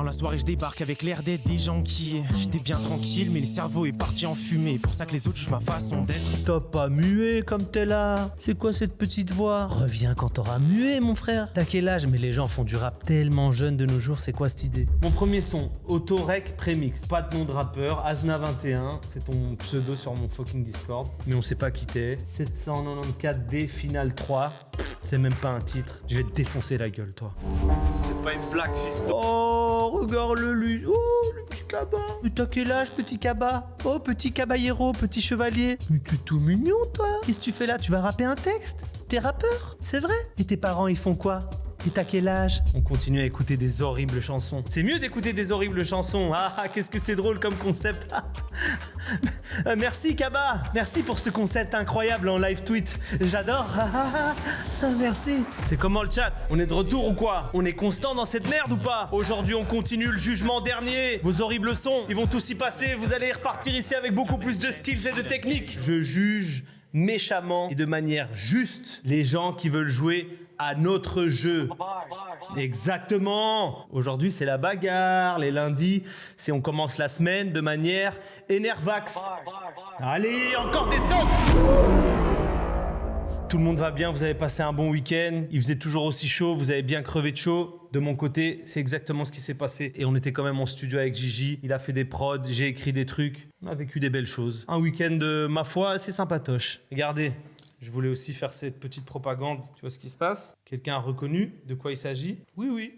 Dans la soirée je débarque avec l'air d'être des gens qui... J'étais bien tranquille mais le cerveau est parti en fumée. Pour ça que les autres jugent ma façon d'être. T'as pas mué comme t'es là. C'est quoi cette petite voix? Reviens quand t'auras mué mon frère. T'as quel âge? Mais les gens font du rap tellement jeune de nos jours, c'est quoi cette idée? Mon premier son, Autorec Premix. Pas de nom de rappeur, Asna21. C'est ton pseudo sur mon fucking Discord. Mais on sait pas qui t'es. 794D Final 3. C'est même pas un titre. Je vais te défoncer la gueule, toi. C'est pas une blague, fiston. Oh, regarde-le, lui. Oh, le petit cabas. Mais t'as quel âge, petit cabas? Oh, petit caballero, petit chevalier. Mais t'es tout mignon, toi. Qu'est-ce que tu fais là? Tu vas rapper un texte? T'es rappeur? C'est vrai? Et tes parents, ils font quoi? Et t'as quel âge? On continue à écouter des horribles chansons. C'est mieux d'écouter des horribles chansons. Ah, qu'est-ce que c'est drôle comme concept. Merci Kaba. Merci pour ce concept incroyable en live tweet. J'adore. Merci. C'est comment le chat? On est de retour ou quoi? On est constant dans cette merde ou pas? Aujourd'hui on continue le jugement dernier. Vos horribles sons, ils vont tous y passer. Vous allez repartir ici avec beaucoup plus de skills et de techniques. Je juge méchamment et de manière juste les gens qui veulent jouer à notre jeu. Exactement. Aujourd'hui, c'est la bagarre. Les lundis, c'est on commence la semaine de manière énervax. Allez, encore des sons. Tout le monde va bien, vous avez passé un bon week-end. Il faisait toujours aussi chaud, vous avez bien crevé de chaud. De mon côté, c'est exactement ce qui s'est passé. Et on était quand même en studio avec Gigi. Il a fait des prods, j'ai écrit des trucs. On a vécu des belles choses. Un week-end, ma foi, assez sympatoche. Regardez. Je voulais aussi faire cette petite propagande. Tu vois ce qui se passe? Quelqu'un a reconnu de quoi il s'agit? Oui.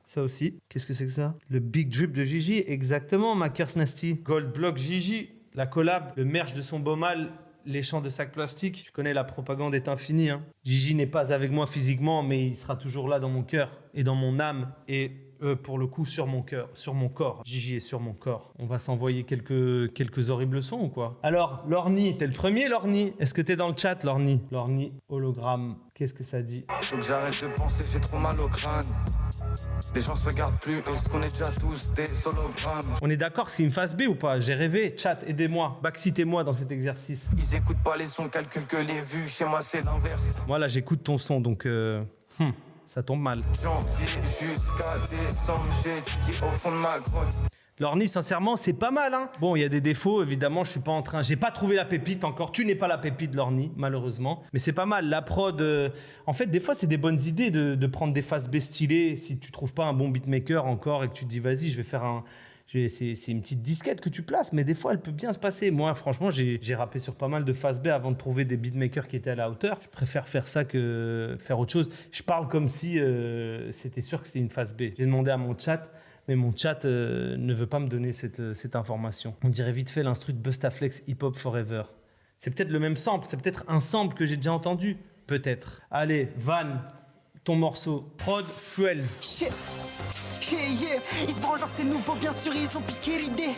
Ça aussi. Qu'est-ce que c'est que ça? Le Big Drip de Gigi. Exactement, ma Curse Nasty. Gold Block Gigi. La collab. Le merch de son beau mal. Les champs de sacs plastiques. Tu connais, la propagande est infinie. Hein. Gigi n'est pas avec moi physiquement, mais il sera toujours là dans mon cœur et dans mon âme. Et pour le coup, sur mon cœur, sur mon corps. Gigi est sur mon corps. On va s'envoyer quelques horribles sons ou quoi? Alors, Lorny, t'es le premier, Lorny? Est-ce que t'es dans le chat, Lorny? Lorny, hologramme. Qu'est-ce que ça dit? Faut que j'arrête de penser, j'ai trop mal au crâne. Les gens se regardent plus, est-ce qu'on est déjà tous des hologrammes? On est d'accord, c'est une phase B ou pas? J'ai rêvé. Chat, aidez-moi. Backcitez-moi dans cet exercice. Ils écoutent pas les sons, calculent que les vues. Chez moi, c'est l'inverse. Moi, là, j'écoute ton son, donc... ça tombe mal. Janvier jusqu'à décembre, j'étudie au fond de ma grotte. Lorny, sincèrement, c'est pas mal, hein. Bon, il y a des défauts, évidemment, je suis pas en train... J'ai pas trouvé la pépite encore. Tu n'es pas la pépite, Lorny, malheureusement. Mais c'est pas mal. La prod... En fait, des fois, c'est des bonnes idées de prendre des phases B stylées. Si tu trouves pas un bon beatmaker encore et que tu te dis, vas-y, je vais faire un... C'est une petite disquette que tu places, mais des fois, elle peut bien se passer. Moi, franchement, j'ai rappé sur pas mal de phases B avant de trouver des beatmakers qui étaient à la hauteur. Je préfère faire ça que faire autre chose. Je parle comme si c'était sûr que c'était une phase B. J'ai demandé à mon chat, mais mon chat ne veut pas me donner cette information. On dirait vite fait l'instru de Bustaflex Hip Hop Forever. C'est peut-être le même sample, c'est peut-être un sample que j'ai déjà entendu. Peut-être. Allez, Van, ton morceau. Prod Fuels. Yeah, ils se branlent genre c'est nouveau, bien sûr ils ont piqué l'idée.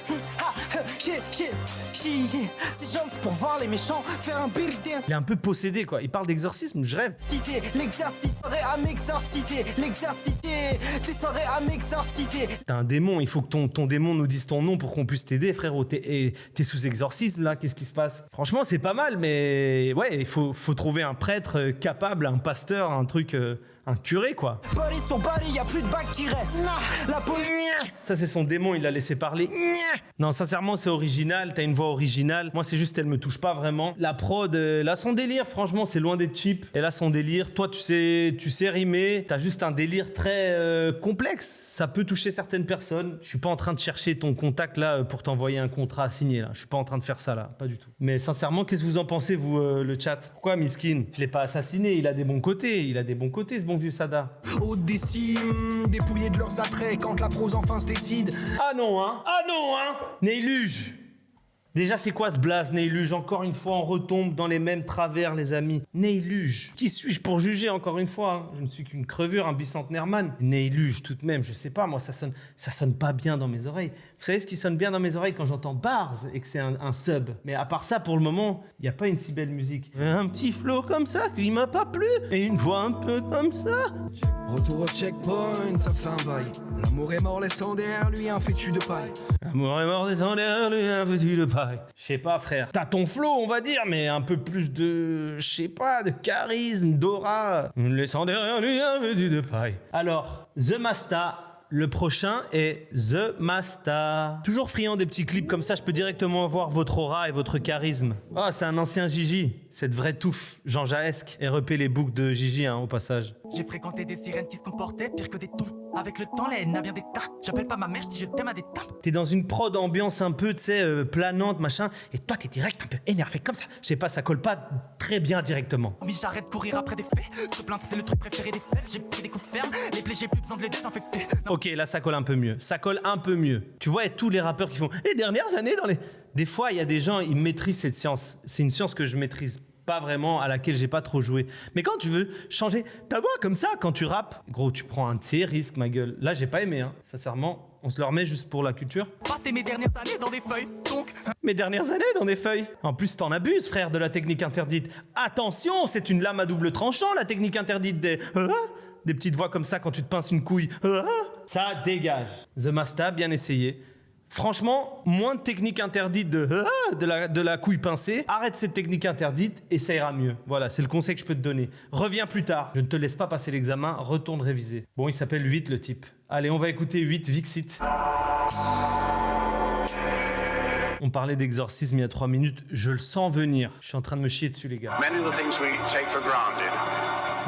Ces gens c'est pour voir les méchants faire un beat dance. Il est un peu possédé quoi, il parle d'exorcisme, je rêve. L'exercice serait à m'exorciser. Des soirées à m'exorciser. T'es un démon, il faut que ton démon nous dise ton nom pour qu'on puisse t'aider frérot. T'es sous exorcisme là, qu'est-ce qui se passe? Franchement c'est pas mal, mais ouais, il faut trouver un prêtre capable, un pasteur, un truc... un curé quoi. Body sur body, y'a plus de bac qui reste. La police. Ça c'est son démon, il l'a laissé parler. Non, sincèrement c'est original, t'as une voix originale. Moi c'est juste elle me touche pas vraiment. La prod, elle a son délire, franchement c'est loin d'être cheap. Elle a son délire. Toi tu sais rimer, t'as juste un délire très complexe. Ça peut toucher certaines personnes. Je suis pas en train de chercher ton contact là pour t'envoyer un contrat à signer là. Je suis pas en train de faire ça là, pas du tout. Mais sincèrement, qu'est-ce que vous en pensez vous le chat? Pourquoi Miskin? Je l'ai pas assassiné, il a des bons côtés, ce bon vieux Sada. Au décime, dépouillés de leurs attraits quand la prose enfin se décide. Ah non hein. Neyluge. Déjà, c'est quoi ce blaze, Neyluge? Encore une fois, on retombe dans les mêmes travers, les amis. Neyluge. Qui suis-je pour juger, encore une fois hein? Je ne suis qu'une crevure, un bicentenaire man. Neyluge, tout de même, je sais pas, moi, ça sonne pas bien dans mes oreilles. Vous savez ce qui sonne bien dans mes oreilles quand j'entends Bars et que c'est un sub? Mais à part ça, pour le moment, il n'y a pas une si belle musique. Un petit flow comme ça qui m'a pas plu. Et une voix un peu comme ça. Retour au checkpoint, ça fait un bail. L'amour est mort, laissant derrière lui un fétu de paille. L'amour est mort, laissant derrière lui un fétu de paille. Je sais pas, frère. T'as ton flow, on va dire, mais un peu plus de... Je sais pas, de charisme, d'aura. Laissant derrière lui un fétu de paille. Alors, The Masta... Le prochain est The Masta. Toujours friand des petits clips comme ça, je peux directement voir votre aura et votre charisme. Ah, c'est un ancien Gigi. Cette vraie touffe Jean Jaesque. REP les boucles de Gigi, au passage. J'ai fréquenté des sirènes qui se comportaient pire que des tons. Avec le temps, la haine a bien des tas. J'appelle pas ma mère, je dis je t'aime à des tapes. T'es dans une prod ambiance un peu, tu sais, planante, machin. Et toi, t'es direct un peu énervé comme ça. Je sais pas, ça colle pas très bien directement. Mais j'arrête de courir après des faits. Se plaindre, c'est le truc préféré des faibles. J'ai pris des coups fermes. Les plaies, j'ai plus besoin de les désinfecter. Non. Ok, là, ça colle un peu mieux. Ça colle un peu mieux. Tu vois, et tous les rappeurs qui font les dernières années dans les... Des fois, il y a des gens, ils maîtrisent cette science. C'est une science que je maîtrise pas vraiment, à laquelle j'ai pas trop joué. Mais quand tu veux changer ta voix comme ça, quand tu rappes, gros, tu prends un de ces risques, ma gueule. Là, j'ai pas aimé, sincèrement. On se le remet juste pour la culture. Passer mes dernières années dans des feuilles, donc... Mes dernières années dans des feuilles. En plus, t'en abuses, frère, de la technique interdite. Attention, c'est une lame à double tranchant, la technique interdite des petites voix comme ça quand tu te pinces une couille. Ça dégage. The Masta, bien essayé. Franchement, moins de technique interdite de la couille pincée. Arrête cette technique interdite et ça ira mieux. Voilà, c'est le conseil que je peux te donner. Reviens plus tard. Je ne te laisse pas passer l'examen, retourne réviser. Bon, il s'appelle 8 le type. Allez, on va écouter 8, Vixit. On parlait d'exorcisme il y a 3 minutes. Je le sens venir. Je suis en train de me chier dessus, les gars.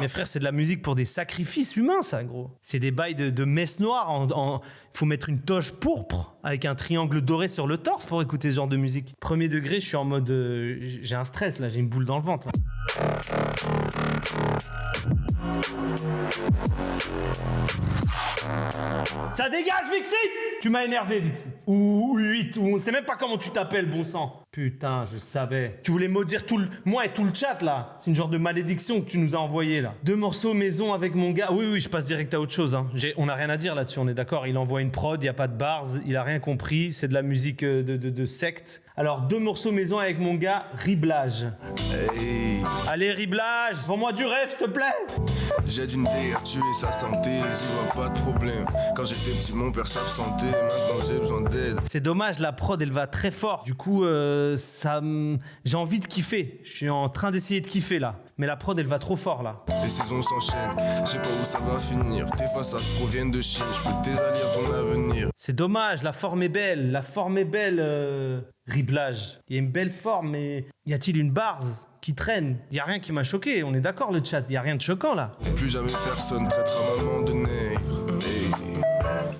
Mais frère, c'est de la musique pour des sacrifices humains, ça, gros. C'est des bails de messe noire. Faut mettre une toge pourpre avec un triangle doré sur le torse pour écouter ce genre de musique. Premier degré, je suis en mode... j'ai un stress, là. J'ai une boule dans le ventre, là. Ça dégage, Vixit! Tu m'as énervé, Vixit. Ou 8, ou on sait même pas comment tu t'appelles, bon sang. Putain, je savais. Tu voulais maudire moi et tout le chat, là. C'est une genre de malédiction que tu nous as envoyé, là. 2 morceaux maison avec mon gars. Oui, je passe direct à autre chose. On a rien à dire là-dessus, on est d'accord. Il envoie une prod, il y a pas de bars, il a rien compris. C'est de la musique de secte. Alors, 2 morceaux maison avec mon gars, Riblage. Hey. Allez, Riblage, vends-moi du rêve, s'il te plaît. J'aide une vertu et sa santé, j'y vois pas de problème. Quand j'étais petit, mon père s'absentait, maintenant j'ai besoin d'aide. C'est dommage, la prod, elle va très fort. Du coup, j'ai envie de kiffer. Je suis en train d'essayer de kiffer, là. Mais la prod, elle va trop fort, là. Les saisons s'enchaînent, je sais pas où ça va finir. Tes façades proviennent de Chine, je peux désalir ton avenir. C'est dommage, la forme est belle. Riblage. Il y a une belle forme, mais y a-t-il une base qui traîne? Y a rien qui m'a choqué, on est d'accord, le chat. Y a rien de choquant, là. Plus jamais personne traitera maman de nègre. Hey.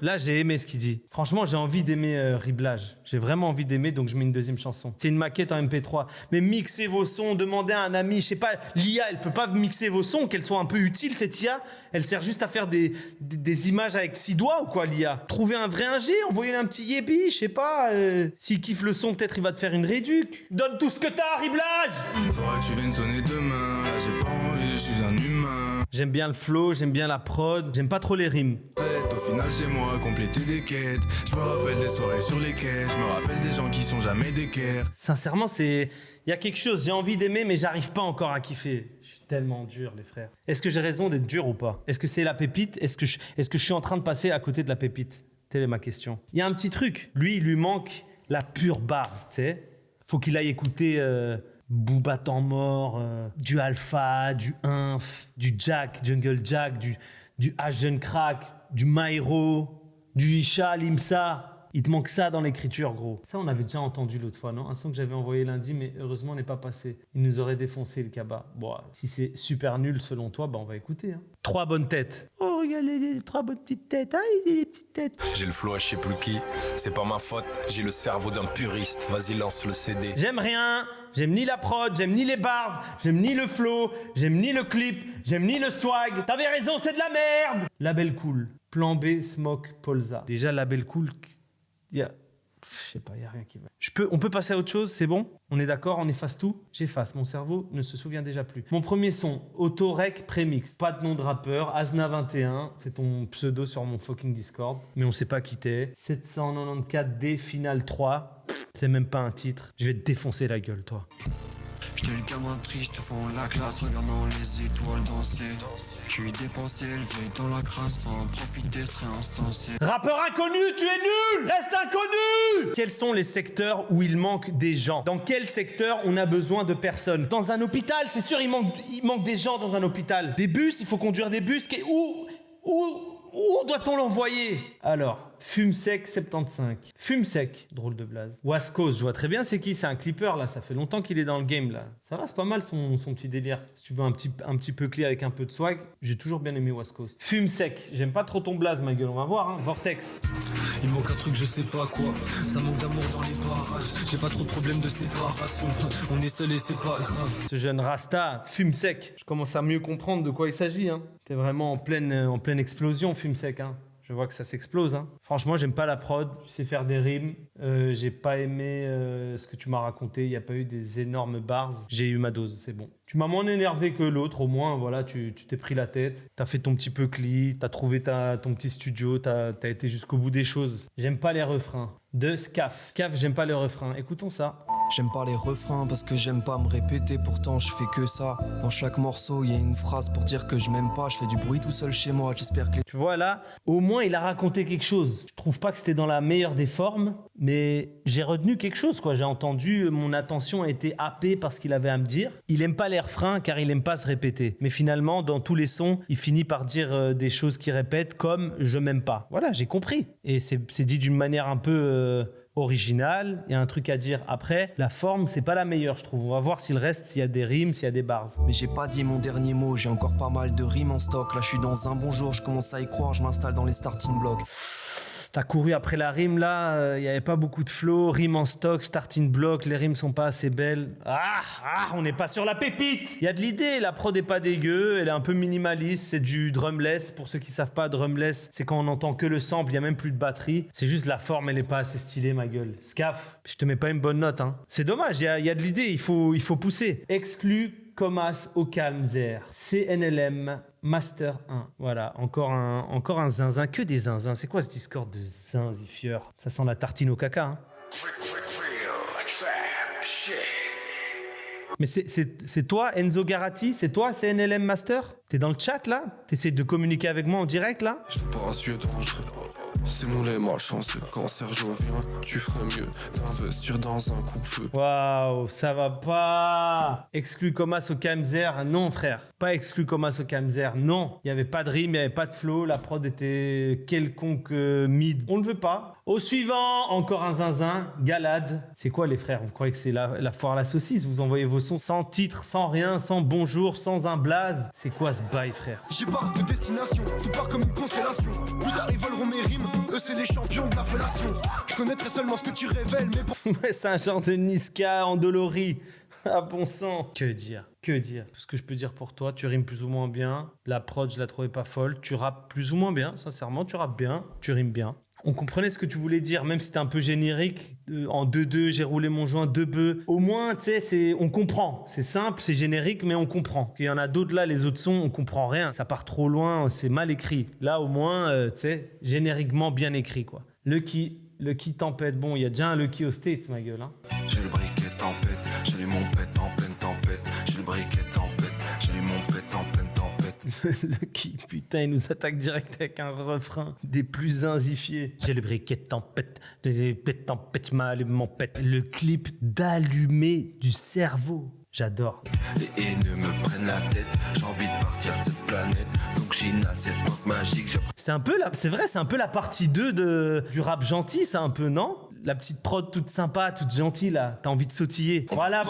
Là, j'ai aimé ce qu'il dit. Franchement, j'ai envie d'aimer Riblage. J'ai vraiment envie d'aimer, donc je mets une deuxième chanson. C'est une maquette en MP3. Mais mixez vos sons, demandez à un ami, je sais pas, l'IA, elle peut pas mixer vos sons, qu'elle soit un peu utile, cette IA. Elle sert juste à faire des images avec 6 doigts ou quoi, l'IA? Trouvez un vrai ingé, envoyez-lui un petit yébi, je sais pas. S'il kiffe le son, peut-être il va te faire une réduc. Donne tout ce que t'as, Riblage! Faudra que tu viennes sonner demain, j'ai pas envie, je suis un humain. J'aime bien le flow, j'aime bien la prod, j'aime pas trop les rimes. Au final, c'est moi, compléter des quêtes. Je me rappelle des soirées sur les quais, je me rappelle des gens qui sont jamais d'équerre. Sincèrement, il y a quelque chose, j'ai envie d'aimer, mais j'arrive pas encore à kiffer. Je suis tellement dur, les frères. Est-ce que j'ai raison d'être dur ou pas? Est-ce que c'est la pépite? Est-ce que je suis en train de passer à côté de la pépite? Telle est ma question. Il y a un petit truc. Lui, il lui manque la pure base, tu sais. Faut qu'il aille écouter Booba Temps Mort, du Alpha, du Inf, du Jack, Jungle Jack, du H-Jeune Crack, du Maïro, du Isha, Limsa. Il te manque ça dans l'écriture, gros. Ça, on avait déjà entendu l'autre fois, non? Un son que j'avais envoyé lundi, mais heureusement, on n'est pas passé. Il nous aurait défoncé le cabas. Bon, si c'est super nul selon toi, on va écouter. 3 bonnes têtes. Oh, regardez les 3 bonnes petites têtes. Ah, les petites têtes. J'ai le flow à je sais plus qui. C'est pas ma faute. J'ai le cerveau d'un puriste. Vas-y, lance le CD. J'aime rien. J'aime ni la prod, j'aime ni les bars, j'aime ni le flow, j'aime ni le clip, j'aime ni le swag. T'avais raison, c'est de la merde. Label Cool. Plan B, Smoke, Polza. Déjà, Label Cool... Je sais pas, y a rien qui va. On peut passer à autre chose, c'est bon? On est d'accord, on efface tout? J'efface, mon cerveau ne se souvient déjà plus. Mon premier son, Autorec Premix. Pas de nom de rappeur, Asna21, c'est ton pseudo sur mon fucking Discord. Mais on sait pas qui t'es. 794D Final 3. C'est même pas un titre. Je vais te défoncer la gueule, toi. J'étais le gamin triste, fond la classe, regardant les étoiles danser. Je suis dépensé, élevé dans la crasse, faut en profiter, serait insensé. Rappeur inconnu, tu es nul! Reste inconnu! Quels sont les secteurs où il manque des gens? Dans quel secteur on a besoin de personnes? Dans un hôpital, c'est sûr, il manque des gens dans un hôpital. Des bus, il faut conduire des bus. Où doit-on l'envoyer? Alors, Fume Sec 75. Fume Sec, drôle de blaze. Wascos, je vois très bien c'est qui, c'est un clipper là, ça fait longtemps qu'il est dans le game là. Ça va, c'est pas mal son petit délire. Si tu veux un petit peu clear avec un peu de swag, j'ai toujours bien aimé Wascos. Fume Sec, j'aime pas trop ton blaze ma gueule, on va voir hein. Vortex. Il manque un truc, je sais pas quoi. Ça manque d'amour dans les parages. J'ai pas trop de problème de séparation. On est seul et c'est pas grave. Ce jeune Rasta, Fume Sec. Je commence à mieux comprendre de quoi il s'agit hein. T'es vraiment en pleine explosion, Fume Sec hein. Je vois que ça s'explose. Hein. Franchement, j'aime pas la prod. Tu sais faire des rimes. J'ai pas aimé ce que tu m'as raconté. Il n'y a pas eu des énormes bars. J'ai eu ma dose, c'est bon. Tu m'as moins énervé que l'autre. Au moins, voilà, tu t'es pris la tête. T'as fait ton petit peu cli. T'as trouvé ton petit studio. T'as été jusqu'au bout des choses. J'aime pas les refrains. De Scaf. Scaf, j'aime pas les refrains. Écoutons ça. J'aime pas les refrains parce que j'aime pas me répéter. Pourtant, je fais que ça. Dans chaque morceau, il y a une phrase pour dire que je m'aime pas. Je fais du bruit tout seul chez moi. J'espère que... Tu vois là, au moins, il a raconté quelque chose. Je trouve pas que c'était dans la meilleure des formes, mais j'ai retenu quelque chose, quoi. J'ai entendu, mon attention a été happée par ce qu'il avait à me dire. Il aime pas les refrains car il aime pas se répéter. Mais finalement, dans tous les sons, il finit par dire des choses qu'il répète comme « je m'aime pas ». Voilà, j'ai compris. Et c'est dit d'une manière un peu... original, il y a un truc à dire après. La forme, c'est pas la meilleure, je trouve. On va voir s'il reste, s'il y a des rimes, s'il y a des bars. Mais j'ai pas dit mon dernier mot, j'ai encore pas mal de rimes en stock. Là, je suis dans un bon jour, je commence à y croire, je m'installe dans les starting blocks. T'as couru après la rime là, il y avait pas beaucoup de flow, rime en stock, starting block, les rimes sont pas assez belles. On n'est pas sur la pépite. Il y a de l'idée, la prod est pas dégueu, elle est un peu minimaliste, c'est du drumless. Pour ceux qui savent pas, drumless, c'est quand on entend que le sample, il y a même plus de batterie. C'est juste la forme, elle est pas assez stylée, ma gueule. Scaf, je te mets pas une bonne note hein. C'est dommage, il y a de l'idée, il faut pousser. Exclu Comas au Calmzer, CNLM Master 1. Voilà, encore un zinzin, que des zinzins. C'est quoi ce Discord de zinzifieur? Ça sent la tartine au caca. Hein. Mais c'est toi, Enzo Garatti? C'est toi, CNLM Master? T'es dans le chat là? T'essaies de communiquer avec moi en direct là? Je pas rassurer dangereux. C'est nous les malchanceux. Quand Sergio vient, tu ferais mieux d'investir dans un coup de feu. Waouh, ça va pas. Exclu Comas au Calmzer, non frère. Pas exclu Comas au Calmzer, non. Il y avait pas de rime, il y avait pas de flow. La prod était quelconque mid. On ne veut pas. Au suivant, encore un zinzin, Galade. C'est quoi les frères? Vous croyez que c'est la foire à la saucisse? Vous envoyez vos sons sans titre, sans rien, sans bonjour, sans un blaze. C'est quoi ce bail frère? J'ai pas de destination, tout part comme une constellation. Plus tard ils voleront mes rimes, eux c'est les champions de la fellation. Je connaîtrai seulement ce que tu révèles, mais bon. Ouais, c'est un genre de Niska endolori. Ah bon sang. Que dire? Que dire? Tout ce que je peux dire pour toi, tu rimes plus ou moins bien. La prod, je la trouvais pas folle. Tu rappes plus ou moins bien, sincèrement, tu rappes bien. Tu rimes bien. On comprenait ce que tu voulais dire, même si c'était un peu générique. En 2-2, j'ai roulé mon joint 2 bœufs. Au moins, tu sais, on comprend. C'est simple, c'est générique, mais on comprend. Il y en a d'autres là, les autres sons, on comprend rien. Ça part trop loin, c'est mal écrit. Là, au moins, tu sais, génériquement bien écrit, quoi. Lucky tempête. Bon, il y a déjà un Lucky aux States, ma gueule. Hein. J'ai le briquet tempête, j'ai mon pète en pleine tempête. J'ai le briquet tempête, j'ai mon pète en pleine tempête. Lucky, putain, il nous attaque direct avec un refrain des plus inzifiés. J'ai le briquet de tempête, je m'allume mon pète. Le clip d'allumer du cerveau. J'adore. Les haineux me prennent la tête, j'ai envie de partir de cette planète. Donc j'inhale cette boîte magique. C'est un peu c'est vrai, c'est un peu la partie 2 du rap gentil, ça un peu, non? La petite prod toute sympa, toute gentille là, t'as envie de sautiller. Voilà,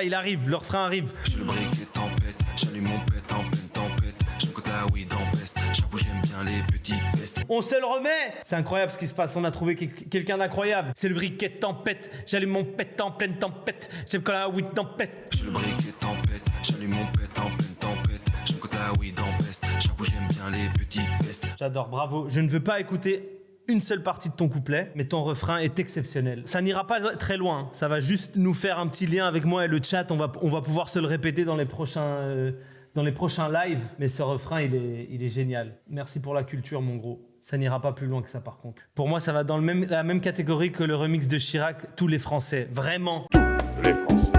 il arrive, le refrain arrive. J'ai le briquet tempête, j'allume mon pète en pleine tempête. J'aime quand la weed en peste, j'avoue j'aime bien les petites pestes. On se le remet. C'est incroyable ce qui se passe, on a trouvé quelqu'un d'incroyable. C'est le briquet de tempête, j'allume mon pète en pleine tempête. J'aime quand la weed en peste. J'ai le briquet tempête, j'allume mon pète en pleine tempête. J'aime quand la weed en peste, j'avoue j'aime bien les petites pestes. J'adore, bravo. Je ne veux pas écouter une seule partie de ton couplet, mais ton refrain est exceptionnel. Ça n'ira pas très loin, ça va juste nous faire un petit lien avec moi et le chat. On va pouvoir se le répéter dans les prochains lives, mais ce refrain, il est génial. Merci pour la culture, mon gros. Ça n'ira pas plus loin que ça, par contre. Pour moi, ça va dans la même catégorie que le remix de Chirac, Tous les Français. Vraiment. Tous les Français.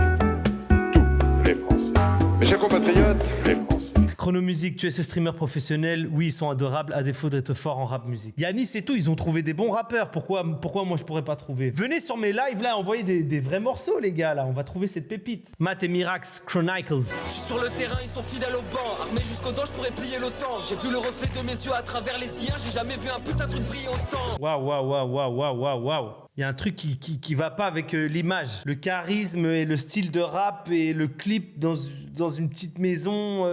Tous les Français. Mes chers compatriotes, les Français. Chrono Music, tu es ce streamer professionnel. Oui, ils sont adorables à défaut d'être forts en rap musique. Yanis et tout, ils ont trouvé des bons rappeurs. Pourquoi moi je pourrais pas trouver? Venez sur mes lives là, envoyez des vrais morceaux les gars là. On va trouver cette pépite. Matt et Mirax, Chronicles. Je suis sur le terrain, ils sont fidèles au banc. Armé jusqu'aux dents, je pourrais plier l'OTAN. J'ai vu le reflet de mes yeux à travers les siens. J'ai jamais vu un putain de truc briller autant. Waouh. Il y a un truc qui va pas avec l'image. Le charisme et le style de rap et le clip dans une petite maison.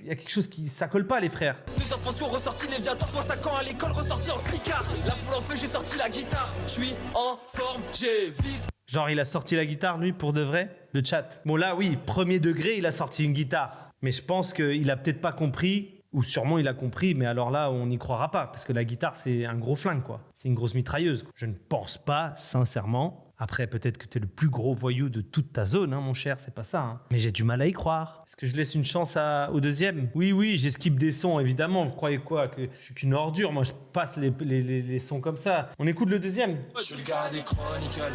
Il y a quelque chose ça colle pas les frères. Plusieurs pensions ressorties, les viateurs pour 5 ans à l'école ressortis en smicard. La foule en feu, j'ai sorti la guitare. Je suis en forme, j'ai vite. Genre il a sorti la guitare lui pour de vrai? Le chat. Bon là oui, premier degré, il a sorti une guitare. Mais je pense qu'il a peut-être pas compris. Ou sûrement il a compris, mais alors là, on n'y croira pas. Parce que la guitare, c'est un gros flingue, quoi. C'est une grosse mitrailleuse. Je ne pense pas, sincèrement. Après, peut-être que tu es le plus gros voyou de toute ta zone, hein, mon cher, c'est pas ça. Hein. Mais j'ai du mal à y croire. Est-ce que je laisse une chance au deuxième? Oui, j'esquive des sons, évidemment. Vous croyez quoi? Que je suis qu'une ordure? Moi, je passe les sons comme ça. On écoute le deuxième. Je suis le gars des Chronicles.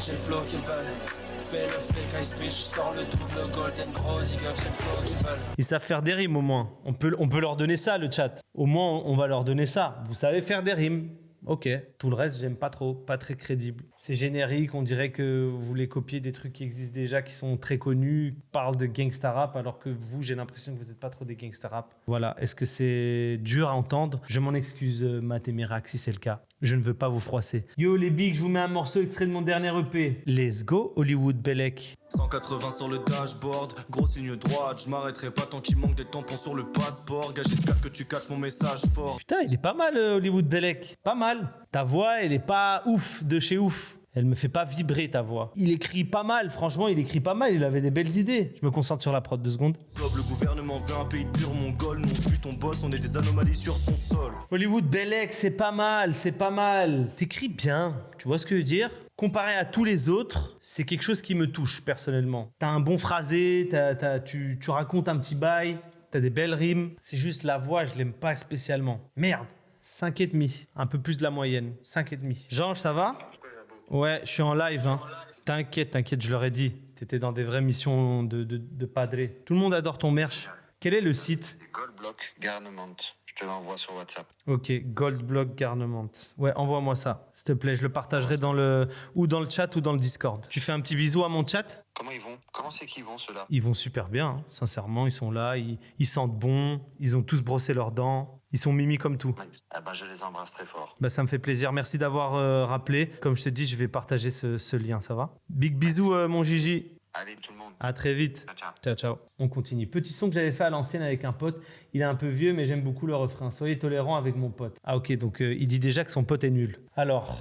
J'ai le flow qu'ils veulent. Fais le fake high speech, je sors le double golden gros digger, j'ai le flow qu'ils veulent. Ils savent faire des rimes au moins. On peut leur donner ça, le chat. Au moins, on va leur donner ça. Vous savez faire des rimes. Ok. Tout le reste, j'aime pas trop. Pas très crédible. C'est générique. On dirait que vous voulez copier des trucs qui existent déjà, qui sont très connus. Parle de gangsta rap, alors que vous, j'ai l'impression que vous n'êtes pas trop des gangsta rap. Voilà. Est-ce que c'est dur à entendre? Je m'en excuse, Matt et Mirax, si c'est le cas. Je ne veux pas vous froisser. Yo les bigs, je vous mets un morceau extrait de mon dernier EP. Let's go, Hollywood Bellec. 180 sur le dashboard, gros signe droite, je m'arrêterai pas tant qu'il manque des tampons sur le passeport. Gars, j'espère que tu catches mon message fort. Putain, il est pas mal, Hollywood Bellec. Pas mal. Ta voix, elle est pas ouf, de chez ouf. Elle me fait pas vibrer ta voix. Il écrit pas mal, franchement, il écrit pas mal, il avait des belles idées. Je me concentre sur la prod 2 secondes. Le gouvernement veut un pays pur mongol, nous on suit ton boss, on est des anomalies sur son sol. Hollywood Bellec, c'est pas mal. T'écris bien, tu vois ce que je veux dire? Comparé à tous les autres, c'est quelque chose qui me touche personnellement. T'as un bon phrasé, tu racontes un petit bail, t'as des belles rimes. C'est juste la voix, je l'aime pas spécialement. Merde, 5,5, un peu plus de la moyenne, 5,5. Jean, ça va? Ouais, je suis en live. Hein. T'inquiète, je leur ai dit. T'étais dans des vraies missions de padré. Tout le monde adore ton merch. Quel est le site? Goldblock Garnement. Je te l'envoie sur WhatsApp. Ok, Goldblock Garnement. Ouais, envoie-moi ça, s'il te plaît. Je le partagerai dans le chat ou dans le Discord. Tu fais un petit bisou à mon chat? Comment ils vont? Comment c'est qu'ils vont, ceux-là? Ils vont super bien, hein. Sincèrement. Ils sont là, ils sentent bon. Ils ont tous brossé leurs dents. Ils sont mimi comme tout. Ah ben, je les embrasse très fort. Bah, ça me fait plaisir. Merci d'avoir rappelé. Comme je te dis, je vais partager ce lien, ça va? Big bisous, mon Gigi. Allez, tout le monde. À très vite. Ciao. On continue. Petit son que j'avais fait à l'ancienne avec un pote. Il est un peu vieux, mais j'aime beaucoup le refrain. Soyez tolérants avec mon pote. Ah ok, donc il dit déjà que son pote est nul. Alors,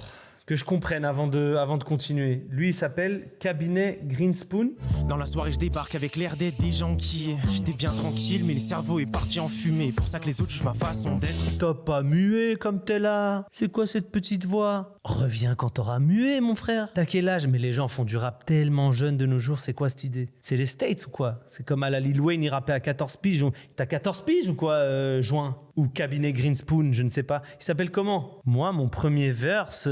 que je comprenne avant de continuer. Lui, il s'appelle Cabinet Greenspoon. Dans la soirée, je débarque avec l'air d'être des gens qui... J'étais bien tranquille, mais le cerveau est parti en fumée. Pour ça que les autres jugent ma façon d'être. T'as pas mué comme t'es là. C'est quoi cette petite voix? Reviens quand t'auras mué, mon frère. T'as quel âge? Mais les gens font du rap tellement jeune de nos jours. C'est quoi cette idée? C'est les States ou quoi? C'est comme à la Lil Wayne, il rappait à 14 piges. T'as 14 piges ou quoi, Juin? Ou Cabinet Greenspoon, je ne sais pas. Il s'appelle comment? Moi, mon premier verse...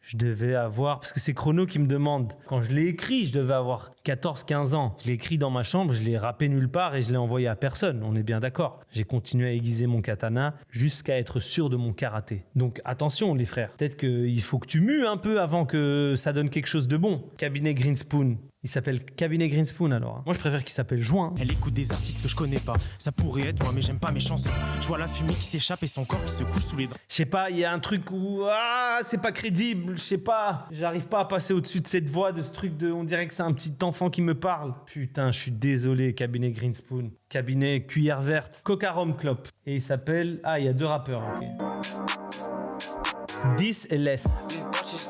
je devais avoir, parce que c'est Chrono qui me demande, quand je l'ai écrit, je devais avoir 14-15 ans. Je l'ai écrit dans ma chambre, je l'ai rappé nulle part et je l'ai envoyé à personne, on est bien d'accord. J'ai continué à aiguiser mon katana jusqu'à être sûr de mon karaté. Donc attention les frères, peut-être qu'il faut que tu mues un peu avant que ça donne quelque chose de bon. Cabinet Greenspoon. Il s'appelle Cabinet Greenspoon alors. Moi je préfère qu'il s'appelle Juin. Elle écoute des artistes que je connais pas. Ça pourrait être moi mais j'aime pas mes chansons. Je vois la fumée qui s'échappe et son corps qui se coule sous les dents. Je sais pas, il y a un truc où c'est pas crédible, je sais pas. J'arrive pas à passer au-dessus de cette voix, de ce truc de on dirait que c'est un petit enfant qui me parle. Putain, je suis désolé Cabinet Greenspoon. Cabinet Cuillère Verte, Coca Rum Clop. Et il s'appelle il y a 2 rappeurs. OK. 10 et Less.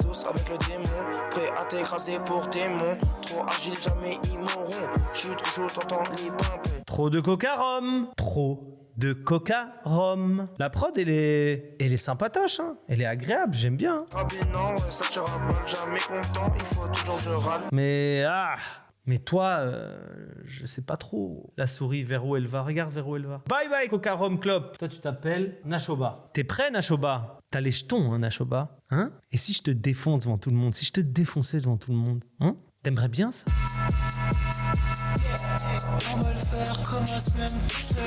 Tous avec le démon, prêt à t'écraser pour témoin. Trop agile, jamais ils mourront. Je suis trop chaud, t'entends les pimpons. Trop de Coca Rum. Trop de Coca Rum. La prod, elle est sympatoche, hein. Elle est agréable, j'aime bien. Ah ben non, ça te rappelle jamais content. Il faut toujours je râle. Mais toi, je sais pas trop. La souris, vers où elle va? Regarde vers où elle va. Bye bye, Coca Rum Club. Toi, tu t'appelles Nashoba. T'es prêt, Nashoba? T'as les jetons, hein, Nashoba? Hein? Et si je te défonce devant tout le monde? Si je te défonçais devant tout le monde? Hein? T'aimerais bien ça? On va le faire comme la semaine tout seul.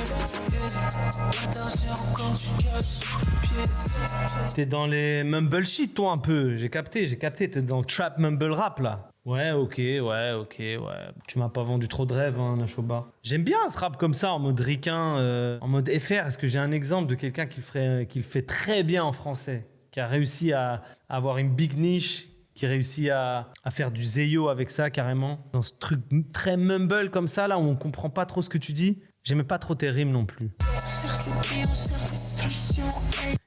Attention quand tu casses le pied. T'es dans les mumble shit, toi, un peu. J'ai capté. T'es dans le trap mumble rap, là. Ouais, ok. Tu m'as pas vendu trop de rêves, hein, Nashoba. J'aime bien ce rap comme ça, en mode ricain, en mode FR. Est-ce que j'ai un exemple de quelqu'un qui le fait très bien en français, qui a réussi à avoir une big niche, qui réussit à faire du zeyo avec ça, carrément. Dans ce truc très mumble comme ça, là, où on comprend pas trop ce que tu dis. J'aimais pas trop tes rimes non plus.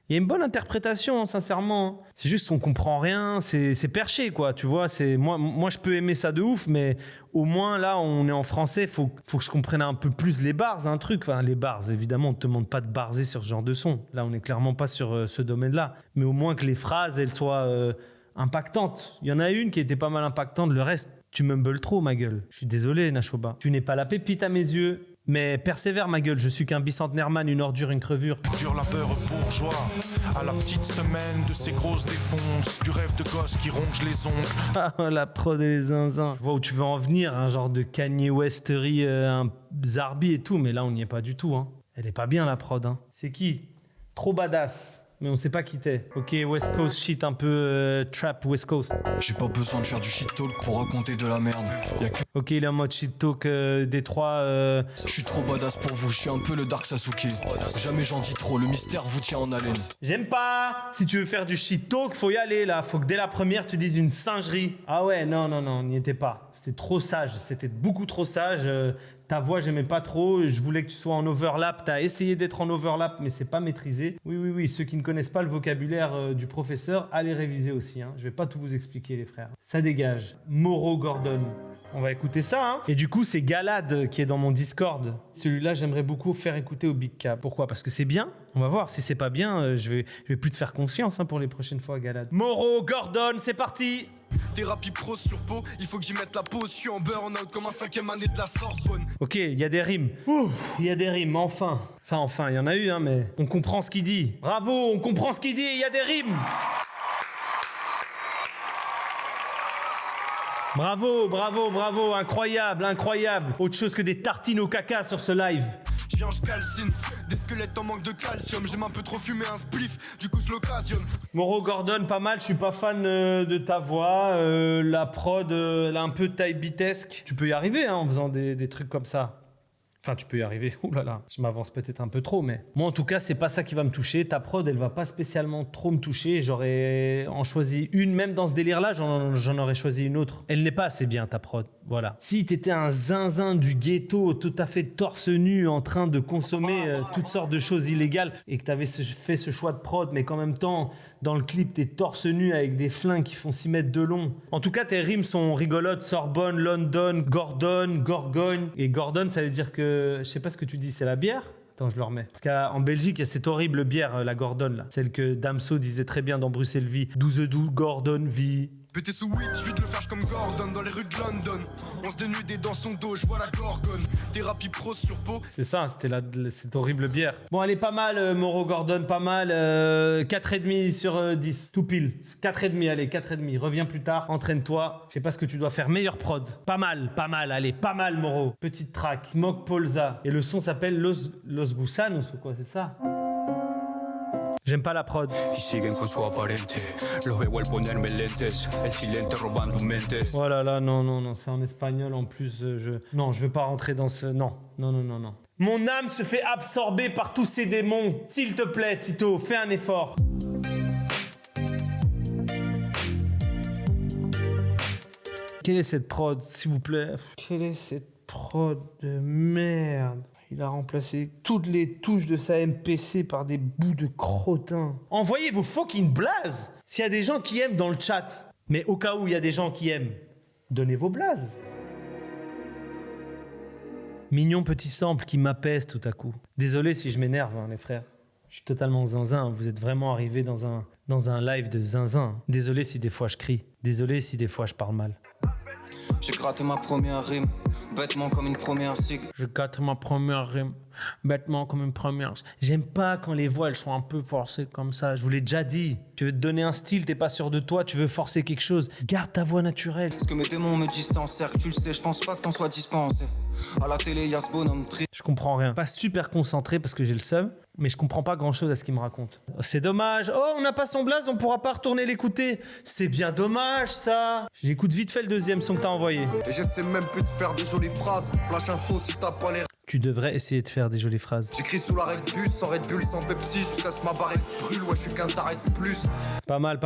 Il y a une bonne interprétation, hein, sincèrement. C'est juste qu'on comprend rien, c'est perché, quoi. Tu vois, moi, je peux aimer ça de ouf, mais au moins, là, on est en français, faut que je comprenne un peu plus les bars, un truc. Enfin, les bars, évidemment, on ne te demande pas de barzer sur ce genre de son. Là, on n'est clairement pas sur ce domaine-là. Mais au moins que les phrases, elles soient impactantes. Il y en a une qui était pas mal impactante, le reste, tu mumbles trop, ma gueule. Je suis désolé, Nashoba. Tu n'es pas la pépite à mes yeux. Mais persévère, ma gueule, je suis qu'un bicentenaire man, une ordure, une crevure. Dur labeur bourgeois, à la petite semaine de ces grosses défonces, du rêve de gosse qui ronge les ongles. Ah, la prod et les zinzins. Je vois où tu veux en venir, un genre de Kanye Westery, un Zarbi et tout, mais là, on n'y est pas du tout. Hein. Elle est pas bien, la prod. Hein. C'est qui? Trop badass. Mais on sait pas qui t'es. Ok, West Coast shit, un peu trap West Coast. J'ai pas besoin de faire du shit talk pour raconter de la merde. Ok, il est en mode shit talk Détroit. Je suis trop badass pour vous, je suis un peu le Dark Sasuke. Jamais j'en dis trop, le mystère vous tient en haleine. J'aime pas. Si tu veux faire du shit talk, faut y aller là. Faut que dès la première tu dises une singerie. Ah ouais, non, on n'y était pas. C'était trop sage, c'était beaucoup trop sage. Ta voix, j'aimais pas trop. Je voulais que tu sois en overlap. T'as essayé d'être en overlap, mais c'est pas maîtrisé. Oui. Ceux qui ne connaissent pas le vocabulaire du professeur, allez réviser aussi. Hein. Je vais pas tout vous expliquer, les frères. Ça dégage. Moro Gordon. On va écouter ça. Hein. Et du coup, c'est Galad qui est dans mon Discord. Celui-là, j'aimerais beaucoup faire écouter au Big K. Pourquoi? Parce que c'est bien. On va voir. Si c'est pas bien, je vais plus te faire confiance pour les prochaines fois, Galad. Moro Gordon, c'est parti. Thérapie pro sur peau, il faut que j'y mette la pause. Je suis en burn-out comme un 5e année de la Sorbonne. Ok, il y a des rimes. Il y a des rimes, enfin, il y en a eu, hein, mais on comprend ce qu'il dit. Bravo, on comprend ce qu'il dit, il y a des rimes. Bravo, incroyable. Autre chose que des tartines au caca sur ce live. Je calcine, des squelettes en manque de calcium. J'aime un peu trop fumer un spliff, du coup je l'occasionne. Moro Gordon, pas mal, je suis pas fan de ta voix. La prod, elle a un peu taille bitesque. Tu peux y arriver en faisant des trucs comme ça. Enfin, tu peux y arriver. Ouh là là, je m'avance peut-être un peu trop, mais moi en tout cas, c'est pas ça qui va me toucher. Ta prod, elle va pas spécialement trop me toucher. J'aurais en choisi une, même dans ce délire-là, j'en aurais choisi une autre. Elle n'est pas assez bien, ta prod. Voilà. Si t'étais un zinzin du ghetto, tout à fait torse nu, en train de consommer toutes sortes de choses illégales, et que t'avais fait ce choix de prod, mais qu'en même temps, dans le clip, t'es torse nu avec des flingues qui font 6 mètres de long. En tout cas, tes rimes sont rigolotes. Sorbonne, London, Gordon, Gorgogne. Et Gordon, ça veut dire que, je sais pas ce que tu dis, c'est la bière? Attends, je le remets. Parce qu'en Belgique, il y a cette horrible bière, la Gordon, là. Celle que Damso disait très bien dans Bruxelles Vie. 12 Gordon Vie. Pété sous weed, je de le faire comme Gordon dans les rues de London. On se dénudait dans son dos, je vois la gorgone. Thérapie pro sur peau. C'est ça, c'était cette horrible bière. Bon, elle est pas mal, Moro Gordon, pas mal. 4,5 sur 10, tout pile. 4,5, allez, 4,5. Reviens plus tard, entraîne-toi. Je sais pas ce que tu dois faire. Meilleure prod. Pas mal, allez, pas mal, Moro. Petite track, Mock Polza. Et le son s'appelle Los Gusanos ou quoi, c'est ça? J'aime pas la prod. Oh là là, non, c'est en espagnol en plus. Non, je veux pas rentrer dans ce. Non. Mon âme se fait absorber par tous ces démons. S'il te plaît, Tito, fais un effort. Quelle est cette prod, s'il vous plaît? Quelle est cette prod de merde? Il a remplacé toutes les touches de sa MPC par des bouts de crottin. Envoyez vos fucking blazes s'il y a des gens qui aiment dans le chat. Mais au cas où il y a des gens qui aiment, donnez vos blazes. Mignon petit sample qui m'apaise tout à coup. Désolé si je m'énerve, les frères. Je suis totalement zinzin. Vous êtes vraiment arrivés dans un live de zinzin. Désolé si des fois je crie. Désolé si des fois je parle mal. J'ai gratté ma première rime, bêtement comme une première cycle. Je gâte ma première rime, bêtement comme une première. J'aime pas quand les voix elles sont un peu forcées comme ça. Je vous l'ai déjà dit. Tu veux te donner un style, t'es pas sûr de toi, tu veux forcer quelque chose. Garde ta voix naturelle. Est-ce que mes démons me distancèrent? Tu le sais, je pense pas que t'en sois dispensé. À la télé, y'a ce bonhomme triste. Je comprends rien. Pas super concentré parce que j'ai le seum, mais je comprends pas grand chose à ce qu'il me raconte. C'est dommage. Oh, on n'a pas son blaze, on pourra pas retourner l'écouter. C'est bien dommage ça. J'écoute vite fait le deuxième son que t'as envoyé. Et j'essaie même plus de faire des jolies phrases. Flash info si t'as pas les. Tu devrais essayer de faire des jolies phrases. J'écris sous la Red Bull, sans Red Bull, sans Pepsi, jusqu'à ce que ma barrette brûle. Ouais, je suis qu'un taré de plus. Pas mal,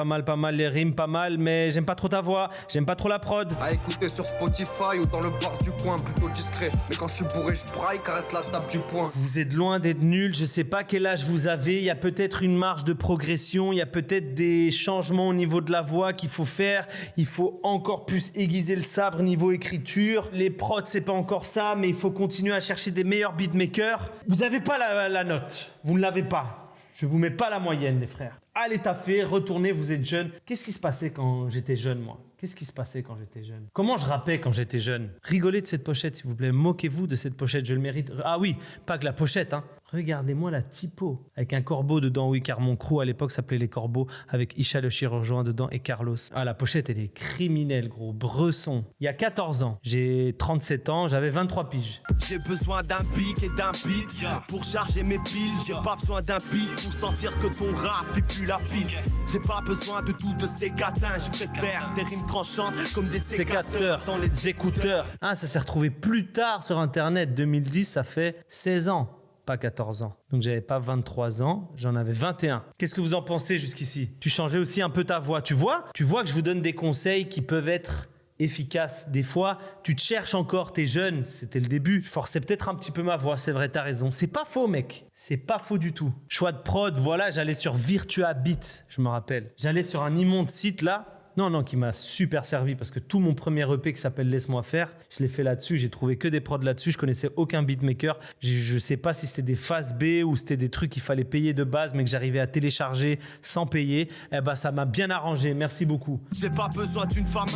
les rimes, pas mal, mais j'aime pas trop ta voix, j'aime pas trop la prod. À écouter sur Spotify ou dans le bar du coin, plutôt discret. Mais quand je suis bourré, je braille, caresse la table du poing. Vous êtes loin d'être nuls, je sais pas quel âge vous avez, il y a peut-être une marge de progression, il y a peut-être des changements au niveau de la voix qu'il faut faire, il faut encore plus aiguiser le sabre niveau écriture. Les prods, c'est pas encore ça, mais il faut continuer à chercher des meilleurs beatmakers. Vous avez pas la note, vous ne l'avez pas. Je vous mets pas la moyenne, les frères. Allez taffer, retournez, vous êtes jeunes. Qu'est-ce qui se passait quand j'étais jeune, moi? Qu'est-ce qui se passait quand j'étais jeune? Comment je rappais quand j'étais jeune? Rigolez de cette pochette, s'il vous plaît. Moquez-vous de cette pochette, je le mérite. Ah oui, pas que la pochette, hein. Regardez-moi la typo. Avec un corbeau dedans, oui, car mon crew à l'époque s'appelait Les Corbeaux, avec Isha le chirurgien dedans et Carlos. Ah, la pochette, elle est criminelle, gros. Bresson. Il y a 14 ans. J'ai 37 ans, j'avais 23 piges. J'ai besoin d'un beat et d'un beat pour charger mes piles. J'ai pas besoin d'un beat pour sentir que ton rap est plus la piste. J'ai pas besoin de tout de ces catins. Je préfère des rimes tranchantes comme des sécateurs dans les écouteurs. Ah, ça s'est retrouvé plus tard sur Internet. 2010, ça fait 16 ans. Pas 14 ans. Donc j'avais pas 23 ans, j'en avais 21. Qu'est-ce que vous en pensez jusqu'ici? Tu changeais aussi un peu ta voix, tu vois que je vous donne des conseils qui peuvent être efficaces. Des fois, tu te cherches encore, t'es jeune, c'était le début. Je forçais peut-être un petit peu ma voix, c'est vrai, t'as raison. C'est pas faux, mec. C'est pas faux du tout. Choix de prod, voilà, j'allais sur Virtua Beat, je me rappelle. J'allais sur un immonde site là. Non, qui m'a super servi parce que tout mon premier EP qui s'appelle Laisse-moi faire, je l'ai fait là-dessus, j'ai trouvé que des prods là-dessus, je connaissais aucun beatmaker, je sais pas si c'était des phases B ou c'était des trucs qu'il fallait payer de base mais que j'arrivais à télécharger sans payer, eh ben ça m'a bien arrangé, merci beaucoup. J'ai pas besoin d'une femme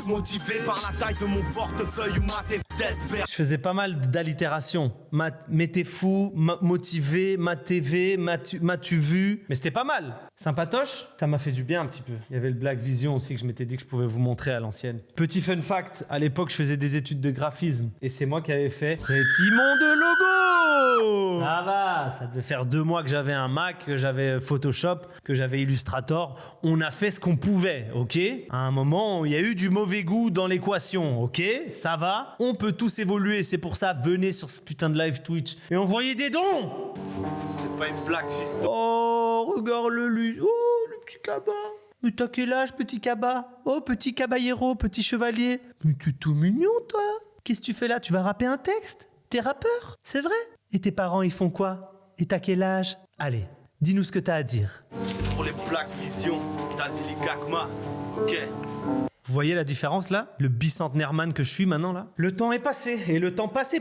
motivée par la taille de mon portefeuille ou ma désespère. Je faisais pas mal d'allitérations, mais t'es fou, motivé, ma TV, m'as-tu vu, mais c'était pas mal. Sympatoche, ça m'a fait du bien un petit peu. Il y avait le Black Vision aussi que je m'étais dit que je pouvais vous montrer à l'ancienne. Petit fun fact, à l'époque je faisais des études de graphisme et c'est moi qui avais fait cet immonde logo. Ça va, ça devait faire 2 mois que j'avais un Mac, que j'avais Photoshop, que j'avais Illustrator. On a fait ce qu'on pouvait, ok? À un moment, il y a eu du mauvais goût dans l'équation, ok? Ça va, on peut tous évoluer, c'est pour ça, venez sur ce putain de live Twitch et envoyez des dons. C'est pas une blague, fils de... Oh, regarde-le lui. Oh, le petit cabas. Mais t'as quel âge, petit cabas? Oh, petit caballero, petit chevalier. Mais tu es tout mignon, toi. Qu'est-ce que tu fais là? Tu vas rapper un texte? T'es rappeur? C'est vrai? Et tes parents, ils font quoi? Et t'as quel âge? Allez, dis-nous ce que t'as à dire. C'est pour les Black Vision d'Azili Kakma, ok? Vous voyez la différence là? Le bicentenaire man que je suis maintenant là? Le temps est passé, et le temps passé.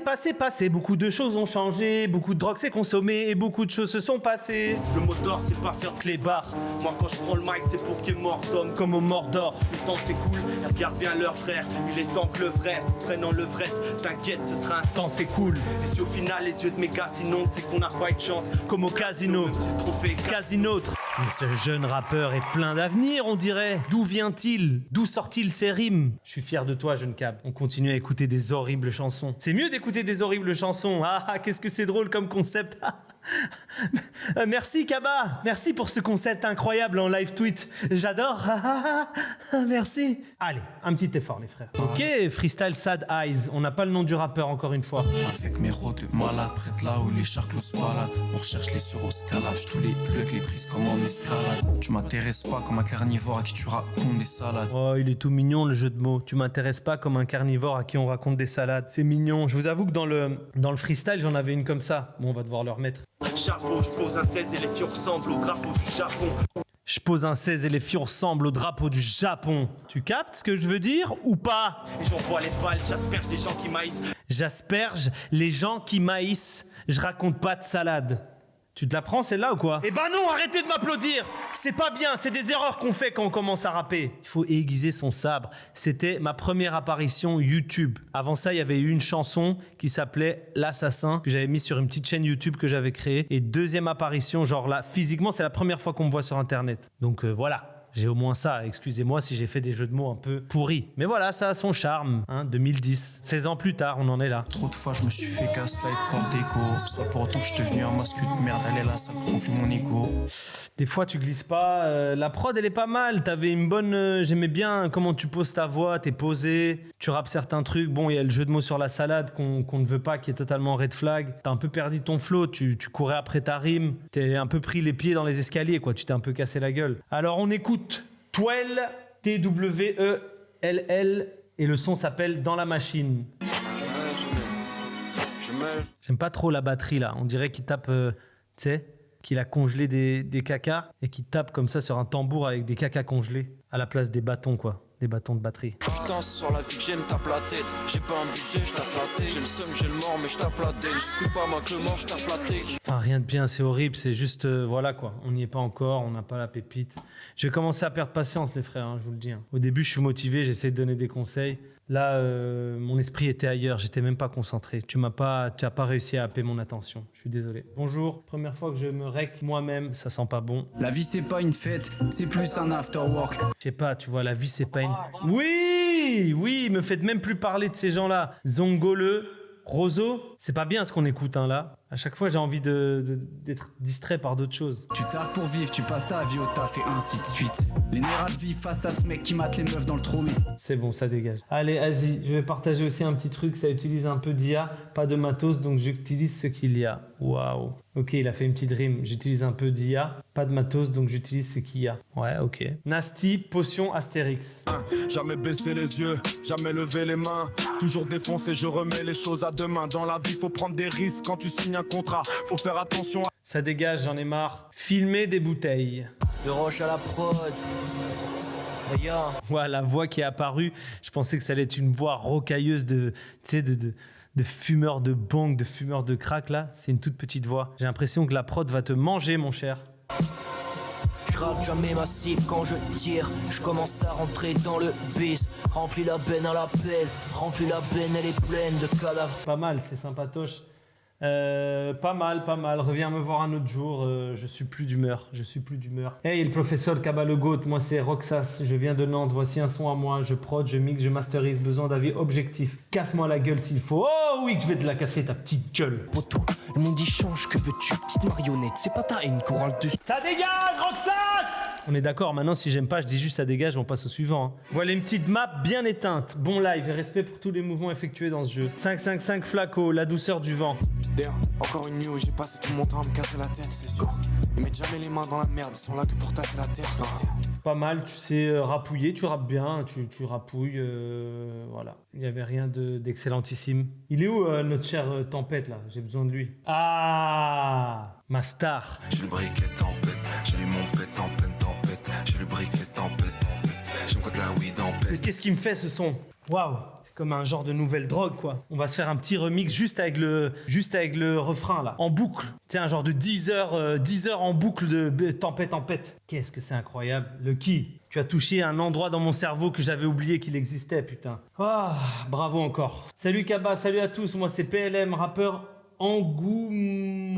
Beaucoup de choses ont changé, beaucoup de drogue s'est consommée, et beaucoup de choses se sont passées. Le mot d'ordre, c'est pas faire clébard. Moi, quand je prends le mic, c'est pour qu'il y ait mort d'homme. Comme au Mordor. Le temps c'est cool, et regarde bien leur frère. Il est temps que le vrai prenne en levrette. T'inquiète, ce sera un temps c'est cool. Et si au final les yeux de mes gars s'inondent, c'est qu'on n'a pas eu de chance. Comme au casino. Même si le trophée Casinautre. Mais ce jeune rappeur est plein d'avenir, on dirait. D'où vient-il? D'où sort-il ces rimes? Je suis fier de toi, jeune cab. On continue à écouter des horribles chansons. C'est mieux d'écouter des horribles chansons. Ah, qu'est-ce que c'est drôle comme concept. Merci Kaba. Merci pour ce concept incroyable en live Twitch. J'adore. Merci. Allez, un petit effort les frères. Ok, freestyle Sad Eyes. On n'a pas le nom du rappeur encore une fois. Avec mes rods de malade, prête là où les charclos se baladent. On recherche les suroscalages, tous les plugs, les prises comme en escalade. Tu m'intéresses pas comme un carnivore à qui tu racontes des salades. Oh, il est tout mignon le jeu de mots. Tu m'intéresses pas comme un carnivore à qui on raconte des salades. C'est mignon. Je vous avoue que dans le freestyle, j'en avais une comme ça. Bon, on va devoir le remettre. Chapeau, je pose un 16 et les filles ressemblent au drapeau du Japon. Je pose un 16 et les filles ressemblent au drapeau du Japon. Tu captes ce que je veux dire ou pas? Et j'envoie les balles, j'asperge des gens qui maïssent. J'asperge les gens qui maïssent. Je raconte pas de salade. Tu te la prends celle-là ou quoi? Eh ben non, arrêtez de m'applaudir. C'est pas bien, c'est des erreurs qu'on fait quand on commence à rapper. Il faut aiguiser son sabre. C'était ma première apparition YouTube. Avant ça, il y avait eu une chanson qui s'appelait L'Assassin, que j'avais mis sur une petite chaîne YouTube que j'avais créée. Et deuxième apparition, genre là, physiquement, c'est la première fois qu'on me voit sur Internet. Donc voilà. J'ai au moins ça, excusez-moi si j'ai fait des jeux de mots un peu pourris. Mais voilà, ça a son charme, 2010. 16 ans plus tard, on en est là. Trop de fois je me suis fait gaslight par déco. C'est pas pour autant que je suis devenu un masque de merde. Allez là, ça gonfle mon ego. Des fois tu glisses pas, la prod elle est pas mal, t'avais une bonne... j'aimais bien comment tu poses ta voix, t'es posé, tu rappes certains trucs. Bon, il y a le jeu de mots sur la salade qu'on ne veut pas, qui est totalement red flag. T'as un peu perdu ton flow, tu courais après ta rime. T'es un peu pris les pieds dans les escaliers, quoi. Tu t'es un peu cassé la gueule. Alors on écoute Twell, T-W-E-L-L, et le son s'appelle Dans la machine. J'aime pas trop la batterie là, on dirait qu'il tape, tu sais, qu'il a congelé des cacas et qu'il tape comme ça sur un tambour avec des cacas congelés à la place des bâtons, quoi. Des bâtons de batterie. Putain, sur la vie que j'aime, tape la tête. J'ai pas un budget, je t'ai flatté. J'ai le seum, j'ai le mort, mais je tape la tête. Je suis pas ma que mort, je t'ai flatté. Enfin, rien de bien, c'est horrible, c'est juste, voilà quoi. On n'y est pas encore, on n'a pas la pépite. Je vais commencer à perdre patience, les frères, je vous le dis. Au début, je suis motivé, j'essaie de donner des conseils. Là, mon esprit était ailleurs, j'étais même pas concentré. Tu as pas réussi à happer mon attention. Je suis désolé. Bonjour, première fois que je me rec moi-même, ça sent pas bon. La vie c'est pas une fête, c'est plus un after work. Je sais pas, tu vois, la vie c'est pas une... Oui, me faites même plus parler de ces gens-là. Zongole, Rozo, c'est pas bien ce qu'on écoute là. À chaque fois, j'ai envie d'être distrait par d'autres choses. Tu taffes pour vivre, tu passes ta vie au taf et ainsi de suite. Les nerfs de vie face à ce mec qui mate les meufs dans le tromé. C'est bon, ça dégage. Allez, vas-y, je vais partager aussi un petit truc. Ça utilise un peu d'IA, pas de matos, donc j'utilise ce qu'il y a. Waouh. Ok, il a fait une petite rime. J'utilise un peu d'IA, pas de matos, donc j'utilise ce qu'il y a. Ouais, ok. Nasty, potion Astérix. Jamais baisser les yeux, jamais lever les mains. Toujours défoncer, je remets les choses à demain. Dans la vie, faut prendre des risques quand tu signes un contrat. Faut faire attention à... Ça dégage, j'en ai marre. Filmer des bouteilles. Le roche à la prod. Regarde. Ouais, la voix qui est apparue, je pensais que ça allait être une voix rocailleuse de fumeur de bang, de fumeur de crack là. C'est une toute petite voix. J'ai l'impression que la prod va te manger, mon cher. Je rate jamais ma cible quand je tire. Je commence à rentrer dans le bis. Remplis la benne à la pelle. Remplis la benne, elle est pleine de cadavres. Pas mal, c'est sympatoche. Pas mal. Reviens me voir un autre jour. Je suis plus d'humeur. Hey, le professeur Kabalogot, moi c'est Roxas. Je viens de Nantes. Voici un son à moi. Je prod, je mixe, je masterise. Besoin d'avis objectif. Casse-moi la gueule s'il faut. Oh oui, que je vais te la casser ta petite gueule. Poto, le monde y change. Que veux-tu, petite marionnette? C'est pas ta haine, chorale de... Ça dégage, Roxas! On est d'accord. Maintenant, si j'aime pas, je dis juste ça dégage. On passe au suivant. Voilà une petite map bien éteinte. Bon live et respect pour tous les mouvements effectués dans ce jeu. 5-5-5 Flaco, la douceur du vent. Encore une news, j'ai passé tout mon temps à me casser la tête, c'est sûr. Ils mettent jamais les mains dans la merde, ils sont là que pour tasser la terre. Pas mal, tu sais rapouiller, tu rappes bien, tu rapouilles, voilà. Il n'y avait rien d'excellentissime. Il est où notre cher Tempête là? J'ai besoin de lui. Ah, ma star. J'ai le briquet tempête, j'ai lu mon pète en pleine tempête. J'ai le briquet tempête, j'aime quand la weed en peste. Mais qu'est-ce qui me fait ce son? Waouh, c'est comme un genre de nouvelle drogue quoi. On va se faire un petit remix juste avec le refrain là, en boucle. C'est un genre de 10 heures en boucle de tempête. Qu'est-ce que c'est incroyable. Le qui? Tu as touché un endroit dans mon cerveau que j'avais oublié qu'il existait, putain. Ah, bravo encore. Salut Kaba, salut à tous. Moi c'est PLM, rappeur angoumoisin.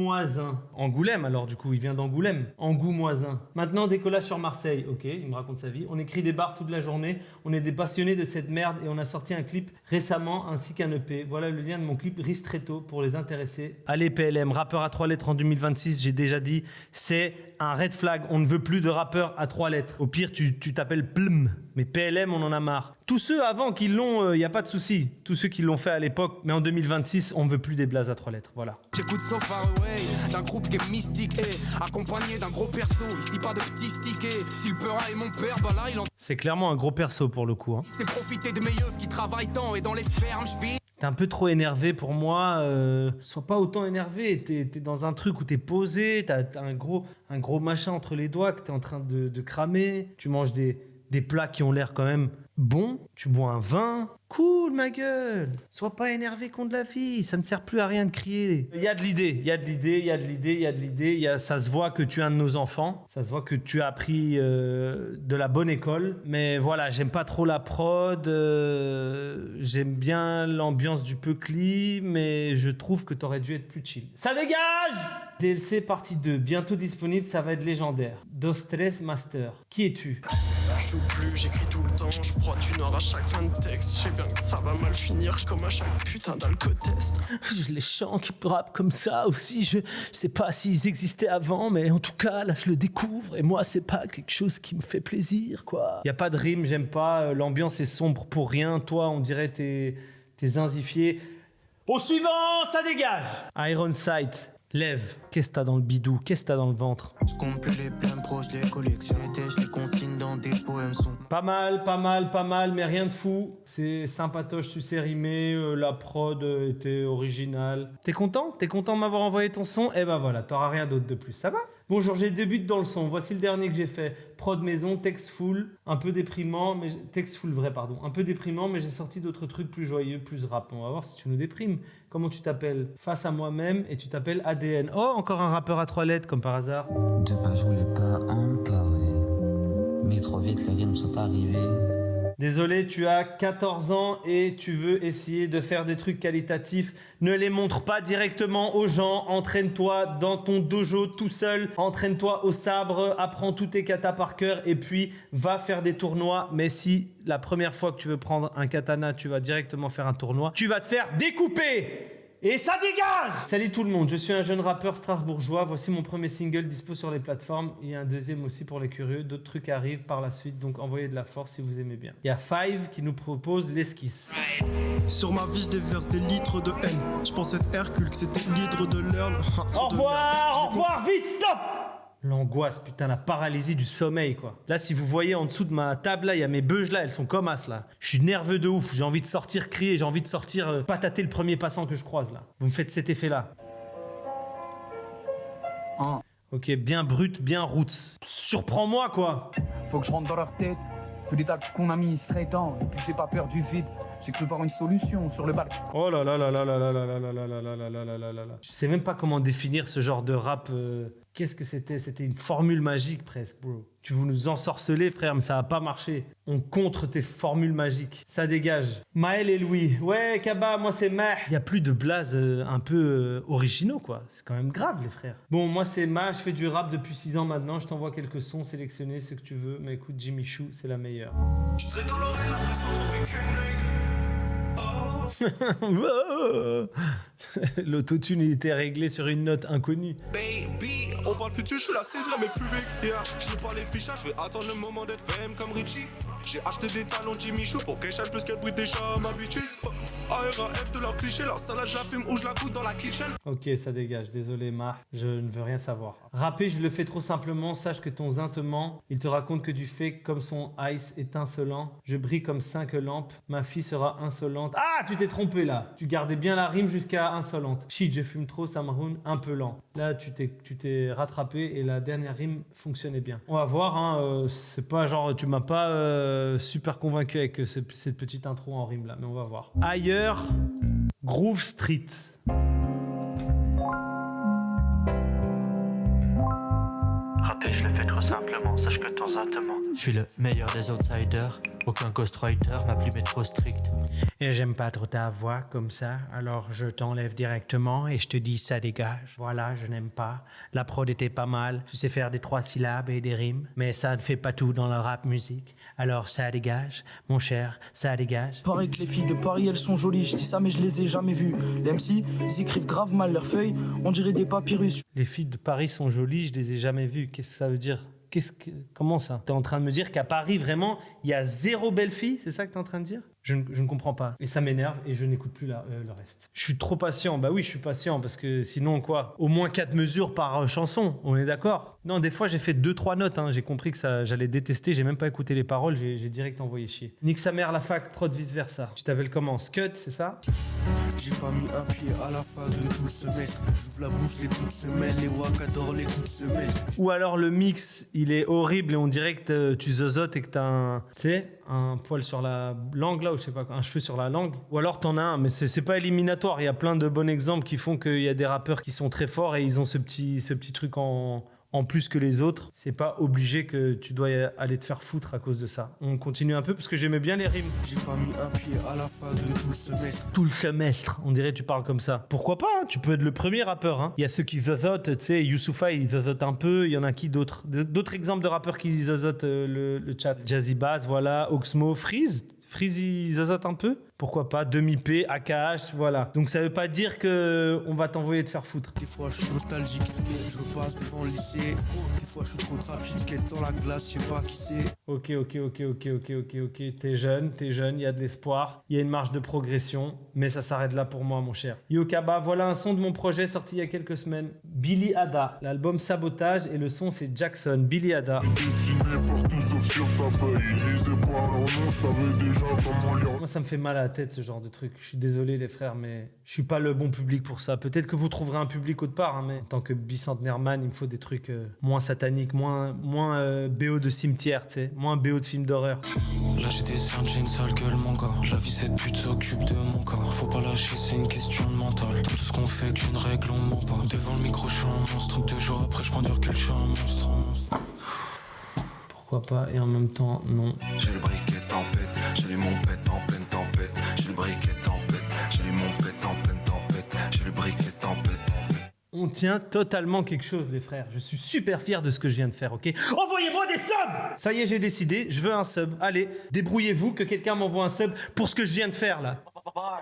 Angoulême alors du coup, il vient d'Angoulême. Angoumoisin. Maintenant décollage sur Marseille. Ok, il me raconte sa vie. On écrit des bars toute la journée. On est des passionnés de cette merde et on a sorti un clip récemment ainsi qu'un EP. Voilà le lien de mon clip Ristretto pour les intéressés. Allez PLM, rappeur à 3 lettres en 2026, j'ai déjà dit, c'est un red flag. On ne veut plus de rappeurs à 3 lettres. Au pire, tu t'appelles Plum. Mais PLM, on en a marre. Tous ceux avant qui l'ont, y a pas de souci. Tous ceux qui l'ont fait à l'époque, mais en 2026, on ne veut plus des blazes à 3 lettres. Voilà. J'écoute So Far Away, d'un groupe qui est mystique et accompagné d'un gros perso. Ici pas de petits stickés. Si le peur est mon père, bah là il en... C'est clairement un gros perso pour le coup. Hein. C'est profiter de mes yeux qui travaillent tant et dans les fermes, je vis. T'es un peu trop énervé pour moi. Sois pas autant énervé. T'es dans un truc où t'es posé. T'as un gros machin entre les doigts que t'es en train de cramer. Tu manges des plats qui ont l'air quand même bons. Tu bois un vin. Cool, ma gueule. Sois pas énervé contre la vie. Ça ne sert plus à rien de crier. Il y a de l'idée. Ça se voit que tu es un de nos enfants. Ça se voit que tu as appris de la bonne école. Mais voilà, j'aime pas trop la prod. J'aime bien l'ambiance du Peucli. Mais je trouve que t'aurais dû être plus chill. Ça dégage! DLC partie 2, bientôt disponible, ça va être légendaire. Dos Tres Master. Qui es-tu? Je joue plus, j'écris tout le temps, je prends une heure à chaque fin de texte. Je sais bien que ça va mal finir comme à chaque putain d'alcotest. Les chants qui rappent comme ça aussi, je sais pas s'ils existaient avant, mais en tout cas, là, je le découvre. Et moi, c'est pas quelque chose qui me fait plaisir, quoi. Y a pas de rime, j'aime pas. L'ambiance est sombre pour rien. Toi, on dirait t'es zinzifié. Au suivant, ça dégage! Iron Sight. Lève, qu'est-ce que t'as dans le bidou? Qu'est-ce que t'as dans le ventre? Je compte plus les pleins proches, les collections je les consigne dans des poèmes sont. Pas mal, mais rien de fou. C'est sympatoche, tu sais rimer, la prod était originale. T'es content? T'es content de m'avoir envoyé ton son? Eh ben voilà, t'auras rien d'autre de plus, ça va? Bonjour, j'ai deux buts dans le son. Voici le dernier que j'ai fait. Prod maison, texte full, un peu déprimant, mais texte full vrai, pardon. Un peu déprimant, mais j'ai sorti d'autres trucs plus joyeux, plus rap. On va voir si tu nous déprimes. Comment tu t'appelles? Face à moi-même et tu t'appelles ADN. Oh, encore un rappeur à 3 lettres, comme par hasard. De pas, je voulais pas en parler. Mais trop vite, les rimes sont arrivées. Désolé, tu as 14 ans et tu veux essayer de faire des trucs qualitatifs. Ne les montre pas directement aux gens. Entraîne-toi dans ton dojo tout seul. Entraîne-toi au sabre. Apprends tous tes katas par cœur et puis va faire des tournois. Mais si la première fois que tu veux prendre un katana, tu vas directement faire un tournoi, tu vas te faire découper. Et ça dégage! Salut tout le monde, je suis un jeune rappeur strasbourgeois. Voici mon premier single dispo sur les plateformes. Il y a un deuxième aussi pour les curieux. D'autres trucs arrivent par la suite, donc envoyez de la force si vous aimez bien. Il y a Five qui nous propose l'esquisse. Sur ma vie, je déverse des litres de haine. Je pensais être Hercule, que c'était l'hydre de l'Erne. Au revoir, vite, stop! L'angoisse, putain, la paralysie du sommeil, quoi. Là, si vous voyez en dessous de ma table, là, il y a mes beuges, là, elles sont comme as, là. Je suis nerveux de ouf, j'ai envie de sortir crier, j'ai envie de sortir patater le premier passant que je croise, là. Vous me faites cet effet-là. Ok, bien brut, bien roots. Surprends-moi, quoi. Faut que je rentre dans leur tête. Tous les tags qu'on a mis, ils seraient temps. Et puis j'ai pas peur du vide. J'ai cru voir une solution sur le balcon. Oh là là là là là là là là là là là là là là là là là. Je sais même pas comment définir ce genre de rap. Qu'est-ce que c'était? C'était une formule magique presque, bro. Tu veux nous ensorceler, frère, mais ça va pas marcher. On contre tes formules magiques. Ça dégage. Maël et Louis. Ouais, Kaba, moi c'est Mah. Il y a plus de blazes un peu originaux, quoi. C'est quand même grave, les frères. Bon, moi c'est Mah, je fais du rap depuis 6 ans maintenant. Je t'envoie quelques sons sélectionnés, ce que tu veux. Mais écoute, Jimmy Chou, c'est la meilleure. Je serai dans l'oreille, l'autotune il était réglé sur une note inconnue. Baby, on parle futur, je suis la 16 mais plus big. Yeah. Je veux pas les fichages, je vais attendre le moment d'être femme comme Richie. J'ai acheté des talons Jimmy Chou pour qu'elle chale plus qu'elle brille déjà ma bitch. ARAF de leur cliché, leur salade je la fume ou je la goûte dans la kitchen. Ok, ça dégage, désolé Ma, je ne veux rien savoir. Rapper, je le fais trop simplement, sache que ton zin te ment. Il te raconte que du fake comme son ice étincelant. Je brille comme 5 lampes, ma fille sera insolente. Ah, tu t'es trompé là, tu gardais bien la rime jusqu'à insolente. Shit, je fume trop, ça me rend un peu lent. Là, tu t'es rattrapé et la dernière rime fonctionnait bien. On va voir, hein, c'est pas genre, tu m'as pas super convaincu avec cette petite intro en rime là, mais on va voir. Ailleurs, Groove Street. Rapper, je le fais trop simplement, sache que de temps en temps. Je suis le meilleur des outsiders, aucun ghostwriter, ma plume est trop stricte. Et j'aime pas trop ta voix comme ça, alors je t'enlève directement et je te dis ça dégage. Voilà, je n'aime pas. La prod était pas mal, tu sais faire des 3 syllabes et des rimes, mais ça ne fait pas tout dans le rap musique. Alors ça dégage, mon cher, ça dégage. Pareil que les filles de Paris, elles sont jolies, je dis ça mais je les ai jamais vues. Les MC, ils écrivent grave mal leurs feuilles, on dirait des papyrus. Les filles de Paris sont jolies, je les ai jamais vues. Qu'est-ce que ça veut dire? Comment ça? T'es en train de me dire qu'à Paris, vraiment, il y a 0 belle fille? C'est ça que t'es en train de dire? Je ne comprends pas. Et ça m'énerve et je n'écoute plus le reste. Je suis trop patient. Bah oui, je suis patient parce que sinon quoi? Au moins 4 mesures par chanson. On est d'accord? Non, des fois j'ai fait 2-3 notes. Hein. J'ai compris que ça, j'allais détester. J'ai même pas écouté les paroles. J'ai direct envoyé chier. Nique sa mère la fac, prod vice versa. Tu t'appelles comment? Scud, c'est ça? J'ai pas mis un pied à la fac de tout le semestre. J'ouvre la bouche les coups de semelle. Les wack adorent les coups de semelle. Ou alors le mix, il est horrible et on dirait que tu zozotes et que t'as un poil sur la langue là ou je sais pas quoi, un cheveu sur la langue. Ou alors t'en as un, mais c'est pas éliminatoire. Il y a plein de bons exemples qui font qu'il y a des rappeurs qui sont très forts et ils ont ce petit truc en plus que les autres. C'est pas obligé que tu dois aller te faire foutre à cause de ça. On continue un peu parce que j'aimais bien les rimes. J'ai pas mis un pied à la fac de tout le semestre. Tout le semestre, on dirait tu parles comme ça. Pourquoi pas, hein, tu peux être le premier rappeur. Hein. Il y a ceux qui zozotent, tu sais, Youssoupha il zozote un peu, il y en a qui d'autres. D'autres exemples de rappeurs qui zozotent le chat. Jazzy Bass, voilà, Oxmo, Freeze. Freeze il zozote un peu. Pourquoi pas, Demi-P, AKH, voilà. Donc ça veut pas dire qu'on va t'envoyer te faire foutre. Des fois je suis nostalgique, je repasse devant le lycée. Des fois je suis trop rapide, quête dans la glace, je sais pas qui c'est. Ok. T'es jeune, il y a de l'espoir, il y a une marge de progression, mais ça s'arrête là pour moi, mon cher. Yokaba, voilà un son de mon projet sorti il y a quelques semaines. Billy Ada, l'album Sabotage et le son c'est Jackson, Billy Ada. Moi ça me fait mal à la tête ce genre de truc. Je suis désolé les frères, mais je suis pas le bon public pour ça. Peut-être que vous trouverez un public autre part, hein, mais en tant que bicentenaire man, il me faut des trucs moins sataniques, moins BO de cimetière, tu sais, moins BO de film d'horreur. Là j'ai des cernes, j'ai une sale gueule mon gars. La vie cette pute s'occupe de mon corps. Faut pas lâcher, c'est une question de mental. Tout ce qu'on fait qu'une règle, on ment pas. Devant le micro, je suis un monstre. 2 jours après, je prends du recul, je suis un monstre. Pourquoi pas, et en même temps, non. J'ai le briquet tempête, j'ai les monpettes en pleine tempête. J'ai le briquet tempête, j'ai les monpettes en pleine tempête. J'ai le briquet tempête. On tient totalement quelque chose, les frères. Je suis super fier de ce que je viens de faire, ok? Envoyez-moi des subs! Ça y est, j'ai décidé, je veux un sub. Allez, débrouillez-vous que quelqu'un m'envoie un sub pour ce que je viens de faire, là.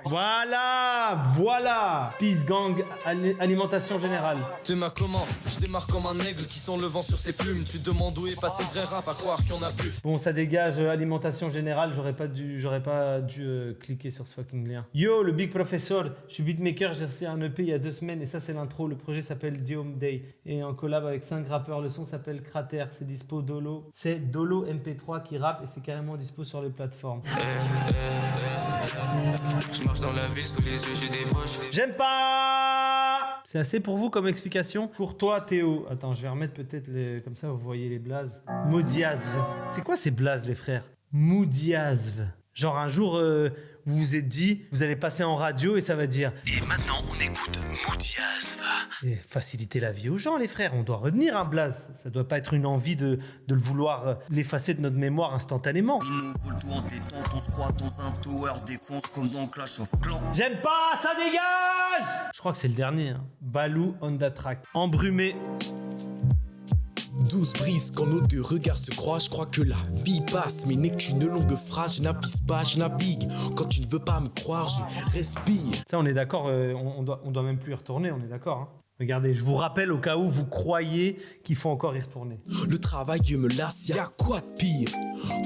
Voilà. Peace Gang, alimentation générale. Tu m'as comment? Je démarre comme un aigle qui sent le vent sur ses plumes. Tu te demandes où est passé le vrai rap, à croire qu'il y en a plus. Bon, ça dégage, alimentation générale. J'aurais pas dû cliquer sur ce fucking lien. Yo, le Big Professor, je suis beatmaker, j'ai reçu un EP il y a 2 semaines et ça c'est l'intro. Le projet s'appelle Diome Day et en collab avec 5 rappeurs. Le son s'appelle Crater, c'est dispo Dolo. C'est Dolo MP3 qui rappe et c'est carrément dispo sur les plateformes. Je marche dans la ville, sous les yeux j'ai des poches. J'aime pas. C'est assez pour vous comme explication? Pour toi Théo. Attends, je vais remettre peut-être comme ça vous voyez les blazes. Moudiazv. C'est quoi ces blazes les frères? Moudiazv. Genre un jour vous vous êtes dit vous allez passer en radio et ça va dire et maintenant on écoute Moudiazv. Et faciliter la vie aux gens les frères, on doit retenir un blaze. Ça doit pas être une envie de le vouloir l'effacer de notre mémoire instantanément. Ils nous volent tout en détente, on se croit dans un tower défense comme dans Clash of Clans. J'aime pas, ça dégage. Je crois que c'est le dernier, hein. Balou Honda Track. Embrumé. 12 brises quand nos 2 regards se croisent. Je crois que la vie passe, mais n'est qu'une longue phrase. Je n'avise pas, je navigue. Quand tu ne veux pas me croire, je respire. Ça, on est d'accord, on doit même plus y retourner, on est d'accord, hein. Regardez, je vous rappelle au cas où vous croyez qu'il faut encore y retourner. Le travail me lasse, y'a quoi de pire?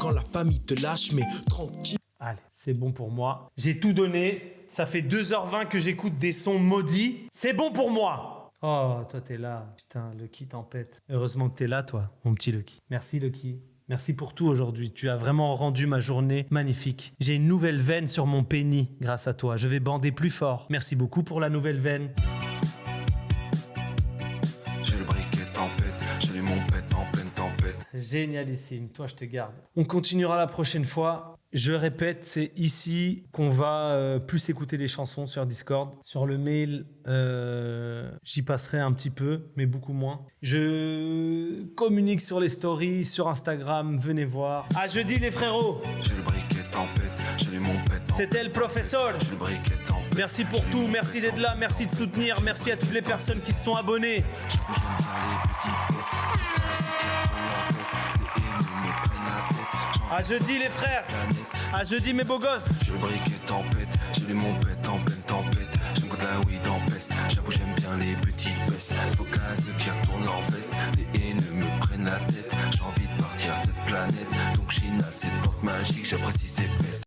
Quand la famille te lâche, mais tranquille. Allez, c'est bon pour moi. J'ai tout donné. Ça fait 2h20 que j'écoute des sons maudits. C'est bon pour moi. Oh, toi t'es là. Putain, Lucky tempête. Heureusement que t'es là, toi, mon petit Lucky. Merci, Lucky. Merci pour tout aujourd'hui. Tu as vraiment rendu ma journée magnifique. J'ai une nouvelle veine sur mon pénis grâce à toi. Je vais bander plus fort. Merci beaucoup pour la nouvelle veine. J'ai le briquet tempête, j'ai les monpettes en pleine tempête. Génialissime, toi je te garde. On continuera la prochaine fois. Je répète, c'est ici qu'on va plus écouter les chansons sur Discord. Sur le mail, j'y passerai un petit peu, mais beaucoup moins. Je communique sur les stories, sur Instagram, venez voir. À jeudi les frérots. J'ai le briquet tempête, j'ai les monpettes. C'était le professeur. J'ai le briquet tempête. Merci pour tout, merci d'être là, merci de soutenir, merci à toutes les personnes qui se sont abonnées. Je vous j'aime bien les petites vestes. À jeudi les frères. À jeudi mes beaux gosses. J'ai le briquet tempête, j'ai les monpettes en pleine tempête. J'aime quand la weed empeste, j'avoue j'aime bien les petites bestes. Faut qu'à ceux qui retournent leur veste, les haineux me prennent la tête. J'ai envie de partir de cette planète, donc j'inhale cette porte magique, j'apprécie ces fesses.